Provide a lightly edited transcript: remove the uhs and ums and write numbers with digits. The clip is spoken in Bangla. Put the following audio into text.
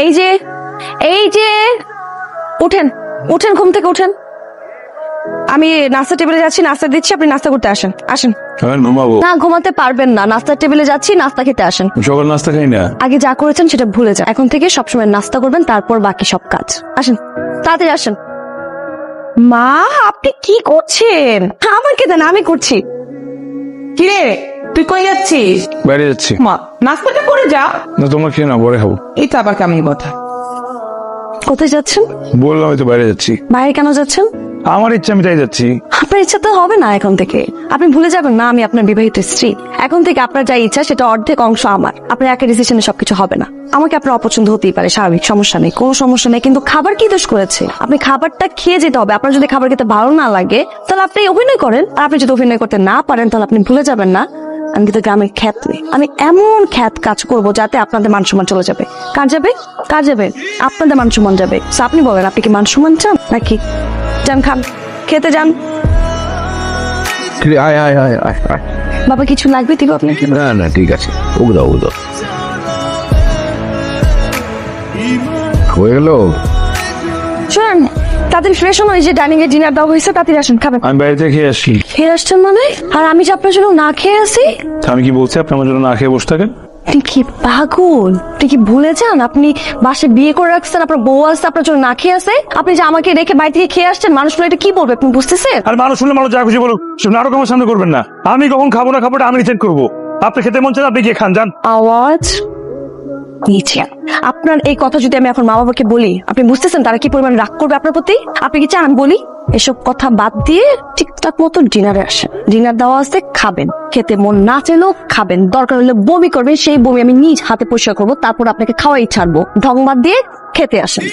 এই যে উঠেন উঠেন, ঘুম থেকে উঠেন। আমি নাস্তা টেবিলে যাচ্ছি, নাস্তা দিচ্ছি, আপনি নাস্তা করতে আসেন। আসেন। ঘুমাবো না, ঘুমাতে পারবেন না। নাস্তার টেবিলে যাচ্ছি, নাস্তা খেতে আসেন। সকাল নাস্তা খাই না। আগে যা করেছেন সেটা ভুলে যান। এখন থেকে সবসময় নাস্তা করবেন, তারপর বাকি সব কাজ। আসেন, তাড়াতাড়ি আসেন। মা, আপনি কি করছেন? আমাকে দেন, আমি করছি। কিরে তুই কই যাচ্ছিস? বাইরে যাচ্ছি। মা নাস্তাটা করে যা। না তোমরা খেয়ে না, পরে খাবো। এই তো আবার কেমন কথা। কোথায় যাচ্ছেন? বললাম হয়তো বাইরে যাচ্ছি। বাইরে কেন যাচ্ছেন? আমার ইচ্ছা আমি তাই যাচ্ছি। আপনার ইচ্ছা তো হবে না এখন থেকে। আপনি ভুলে যাবেন না আমি আপনার বিবাহিত স্ত্রী। এখন থেকে আপনার যা ইচ্ছা সেটা অর্ধেক অংশ আমার। আপনার একা ডিসিশনে সবকিছু হবে না। আমাকে আপনার অপছন্দ হতেই পারে, স্বাভাবিক, সমস্যা নেই, কোনো সমস্যা নেই। কিন্তু খাবার কি দোষ করেছে? আপনি খাবারটা খেয়ে যেতে হবে। আপনার যদি খাবার খেতে ভালো না লাগে তাহলে আপনি অভিনয় করেন। আর আপনি যদি অভিনয় করতে না পারেন তাহলে আপনি ভুলে যাবেন না আমি কিন্তু গ্রামের খ্যাত নেই। আমি এমন খ্যাত কাজ করব যাতে আপনাদের মান সম্মান চলে যাবে। কার যাবে? কার যাবে? আপনাদের মান সম্মান যাবে। So আপনি বলেন, আপনি কি মান সম্মান চান নাকি? যান, খান, খেতে যান। আয় আয় আয় আয় আয়। বাবা কিছু লাগবে দিব আপনাকে? না না ঠিক আছে, উগদাও উগদাও। হয়ে গেল। শুনুন, তাদের ফ্রেশ হন, ওই যে ডাইনিং এ ডিনার দেওয়া হয়েছে, তাড়াতাড়ি আসুন, খাবেন। আমি বাইরে থেকে খেয়ে আসি। খেয়ে আসছেন মানে? আর আমি যে আপনার জন্য না খেয়ে আসি? আমি কি বলছি আপনি আমার জন্য না খেয়ে বসে থাকেন? আপনি কি পাগল? আপনি কি ভুলে যান আপনি বাসে বিয়ে করে রাখছেন, আপনার বউ আসছে আপনার জন্য না খেয়ে আসে? আপনি যে আমাকে রেখে বাড়ি থেকে খেয়ে আসছেন, মানুষগুলো এটা কি বলবে আপনি বুঝতেছেন? আর মানুষ শুনলে মানুষ যা খুশি বলুক, সব নাটক আমার সামনে করবেন না। আমি কখন খাবো না খাবোটা আমি ডিসাইড করবো। আপনি খেতে মন চান আপনি গিয়ে খান, যান। আওয়াজ নিচে। আপনার এই কথা যদি আমি এখন মা বাবাকে বলি, আপনি বুঝতেছেন তারা কি পরিমাণ রাগ করবে আপনার প্রতি? আপনি কি চান আমি বলি? এসব কথা বাদ দিয়ে ঠিকঠাক মতো ডিনারে আসেন। ডিনার দেওয়া আছে, খাবেন। খেতে মন না চাইলেও খাবেন। দরকার হলে বমি করবেন, সেই বমি আমি নিজ হাতে পরিষ্কার করবো, তারপর আপনাকে খাওয়াই ছাড়বো। ঢং বাদ দিয়ে খেতে আসেন।